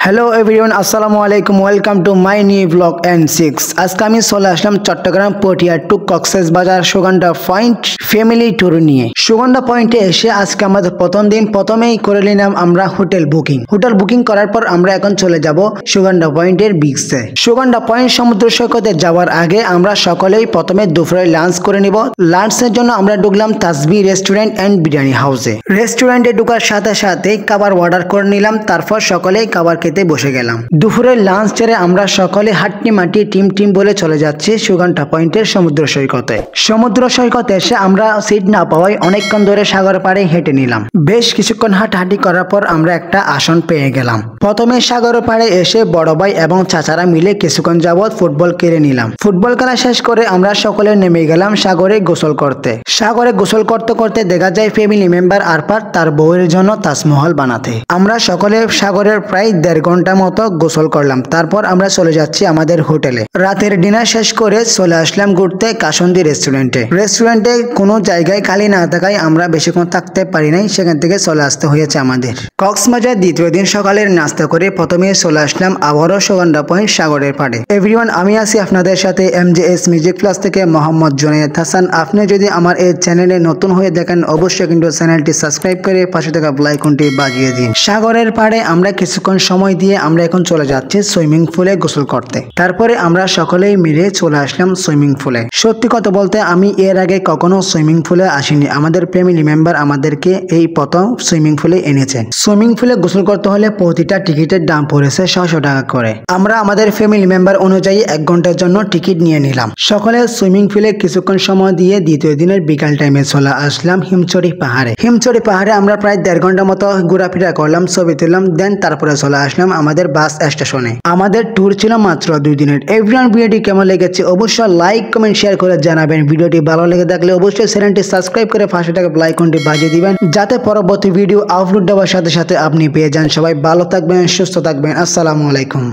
Hello everyone, আসসালামু আলাইকুম। Welcome to my new blog N6। আজকে আমি চলে আসলাম Chattogram Patiya to Cox's Bazar Sugandha point family tour নিয়ে। সুগন্ধা পয়েন্টে এসে আজকে আমাদের প্রথম দিন, প্রথমেই করে নিলাম আমরা হোটেল বুকিং করার পর আমরা এখন চলে যাব সুগন্ধা পয়েন্টের বিচে। সুগন্ধা পয়েন্ট সমুদ্র সৈকতে যাওয়ার আগে আমরা সকলেই প্রথমে দুপুরে লাঞ্চ করে নিব। লাঞ্চের জন্য আমরা ঢুকলাম তাসবি রেস্টুরেন্ট অ্যান্ড বিরিয়ানি হাউসে। রেস্টুরেন্টে ঢোকার সাথে সাথে খাবার অর্ডার করে নিলাম, তারপর সকলেই খাবার খেতে বসে গেলাম। দুপুরের লাঞ্চ ছেড়ে আমরা সকলে হাট্টি মাটি টিম বলে চলে যাচ্ছি সুগন্ধা পয়েন্টের সমুদ্র সৈকতে। সমুদ্র সৈকতে এসে আমরা সিট না পাওয়ায় অনেকক্ষণ ধরে সাগর পাড়ে হেঁটে নিলাম। বেশ কিছুক্ষণ হাঁটাহাঁটি করার পর আমরা একটা আসন পেয়ে গেলাম। প্রথমে সাগর পাড়ে এসে বড় ভাই এবং চাচারা মিলে কিছুক্ষণ যাবৎ ফুটবল খেলে নিলাম। ফুটবল খেলা শেষ করে আমরা সকলে নেমে গেলাম সাগরে গোসল করতে। সাগরে গোসল করতে করতে দেখা যায় ফ্যামিলি মেম্বার আরফাত তার বউয়ের জন্য তাজমহল বানাতে। আমরা সকলে সাগরের প্রায় 1.5 ঘন্টা মতো গোসল করলাম। তারপর আমরা চলে যাচ্ছি আমাদের হোটেলে। রাতের ডিনার শেষ করে চলে আসলাম ঘুরতে কাসন্দি রেস্টুরেন্টে কোনো জায়গায় খালি না থাকায় আমরা বেশিক্ষণ থাকতে পারি নাই, সেখান থেকে চলে আসতে হয়েছে আমাদের। কক্সবাজার দ্বিতীয় দিন সকালের নাস্তা করে প্রথমে চলে আসলাম আবারও সুগন্ধা পয়েন্ট সাগরের পাড়ে। এভরিওয়ান, আমি আছি আপনাদের সাথে MJS মিউজিক প্লাস থেকে মোহাম্মদ জুনায়েদ হাসান। আপনি যদি আমার এই চ্যানেলে নতুন হয়ে দেখেন অবশ্যই কিন্তু চ্যানেলটি সাবস্ক্রাইব করে পাশে থাকা বেল আইকনটি বাজিয়ে দিন। সাগরের পাড়ে আমরা কিছুক্ষণ সময় দিয়ে আমরা এখন চলে যাচ্ছি সুইমিং পুলে গোসল করতে। তারপরে আমরা সকলেই মিলে চলে আসলাম সুইমিং পুলে। সত্যি কথা বলতে আমি এর আগে কখনো সুইমিং পুলে আসিনি। আমাদের ফ্যামিলি মেম্বার আমাদেরকে এই প্রথম সুইমিং পুলে এনেছেন। সুইমিং পুলে গোসল করতে হলে প্রতিটা টিকিটের দাম পড়েছে 600 টাকা করে। আমরা আমাদের ফ্যামিলি মেম্বার অনুযায়ী 1 ঘন্টার জন্য টিকিট নিয়ে নিলাম। সকলে সুইমিং পুলে কিছুক্ষণ সময় দিয়ে দ্বিতীয় দিনের বিকাল টাইমে চলে আসলাম হিমচড়ি পাহাড়ে আমরা প্রায় 1.5 ঘন্টা মতো ঘোরাফেরা করলাম, ছবি তুললাম, দেন তারপরে চলে আসলাম আমাদের বাস স্টেশনে। আমাদের ট্যুর ছিল মাত্র 2 দিনের। এভরিওয়ান, ভিডিওটি কেমন লেগেছে অবশ্যই লাইক কমেন্ট শেয়ার করে জানাবেন। ভিডিওটি ভালো লেগে থাকলে অবশ্যই চ্যানেলটি সাবস্ক্রাইব করে পাশে থাকা বেল আইকনটি বাজিয়ে দিবেন, যাতে পরবর্তী ভিডিও আপলোড দেওয়ার সাথে সাথে আপনি পেয়ে যান। সবাই ভালো থাকবেন, সুস্থ থাকবেন। আসসালামু আলাইকুম।